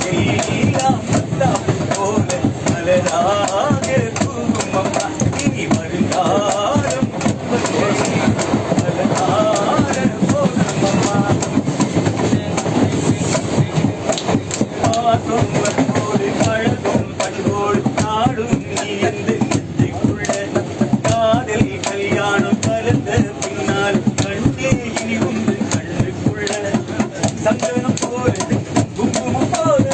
எல்லாம் போல மலராக பூவும் அம்மா இனி வருங்காலம் மலராக போகும் அம்மா பாசம் பண்போடு அழகும் பண்போடு நாடும் நீ எந்த நெஞ்சுக்குள்ள காதல் கல்யாணம் கலந்த பின்னால் கண்டே இனி உண்டு கண்ணுக்குள்ள சங்கனம் போல குங்குமம் போல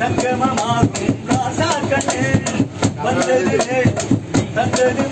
சங்கமமாகும் ராசா கண்ணு வந்தது தந்தது